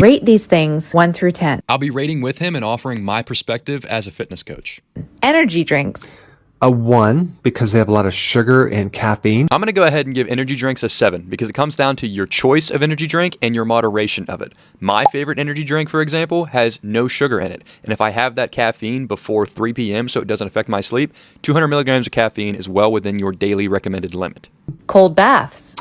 Rate these things 1 through 10. I'll be rating with him and offering my perspective as a fitness coach. Energy drinks. A 1 because they have a lot of sugar and caffeine. I'm going to go ahead and give energy drinks a 7 because it comes down to your choice of energy drink and your moderation of it. My favorite energy drink, for example, has no sugar in it. And if I have that caffeine before 3 p.m. so it doesn't affect my sleep, 200 milligrams of caffeine is well within your daily recommended limit. Cold baths.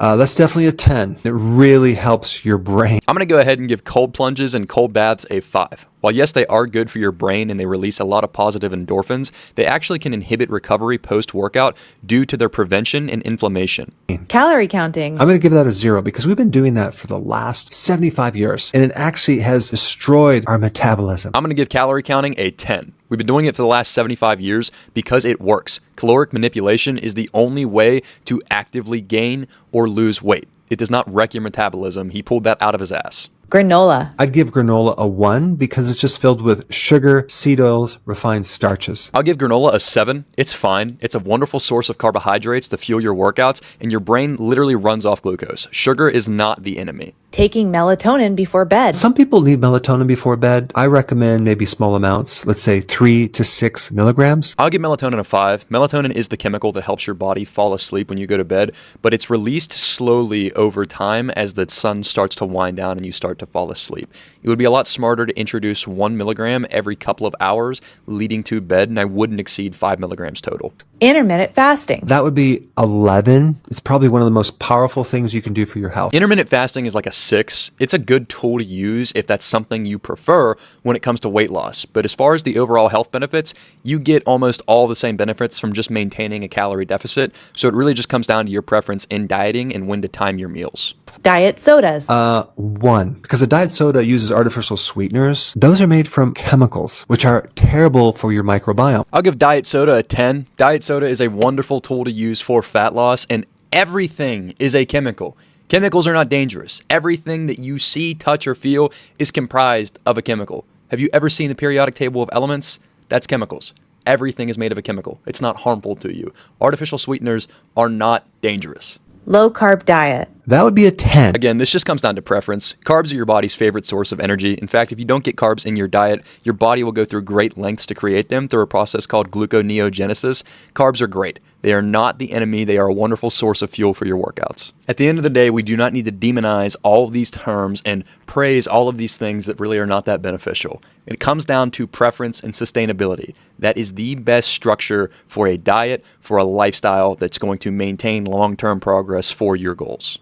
That's definitely a 10. It really helps your brain. I'm going to go ahead and give cold plunges and cold baths a 5. While yes, they are good for your brain and they release a lot of positive endorphins, they actually can inhibit recovery post-workout due to their prevention and inflammation. Calorie counting. I'm going to give that a 0 because we've been doing that for the last 75 years and it actually has destroyed our metabolism. I'm going to give calorie counting a 10. We've been doing it for the last 75 years because it works. Caloric manipulation is the only way to actively gain or lose weight. It does not wreck your metabolism. He pulled that out of his ass. Granola. I'd give granola a 1 because it's just filled with sugar, seed oils, refined starches. I'll give granola a 7. It's fine. It's a wonderful source of carbohydrates to fuel your workouts, and your brain literally runs off glucose. Sugar is not the enemy. Taking melatonin before bed. Some people need melatonin before bed. I recommend maybe small amounts, let's say 3 to 6 milligrams. I'll give melatonin a 5. Melatonin is the chemical that helps your body fall asleep when you go to bed, but it's released slowly over time as the sun starts to wind down and you start to fall asleep. It would be a lot smarter to introduce 1 milligram every couple of hours leading to bed, and I wouldn't exceed 5 milligrams total. Intermittent fasting. That would be 11. It's probably one of the most powerful things you can do for your health. Intermittent fasting is like a 6. It's a good tool to use if that's something you prefer when it comes to weight loss. But as far as the overall health benefits, you get almost all the same benefits from just maintaining a calorie deficit. So it really just comes down to your preference in dieting and when to time your meals. Diet sodas. 1. Because a diet soda uses artificial sweeteners. Those are made from chemicals, which are terrible for your microbiome. I'll give diet soda a 10. Diet soda is a wonderful tool to use for fat loss, and everything is a chemical. Chemicals are not dangerous. Everything that you see, touch, or feel is comprised of a chemical. Have you ever seen the periodic table of elements? That's chemicals. Everything is made of a chemical. It's not harmful to you. Artificial sweeteners are not dangerous. Low carb diet. That would be a 10. Again, this just comes down to preference. Carbs are your body's favorite source of energy. In fact, if you don't get carbs in your diet, your body will go through great lengths to create them through a process called gluconeogenesis. Carbs are great. They are not the enemy. They are a wonderful source of fuel for your workouts. At the end of the day, we do not need to demonize all of these terms and praise all of these things that really are not that beneficial. It comes down to preference and sustainability. That is the best structure for a diet, for a lifestyle that's going to maintain long-term progress for your goals.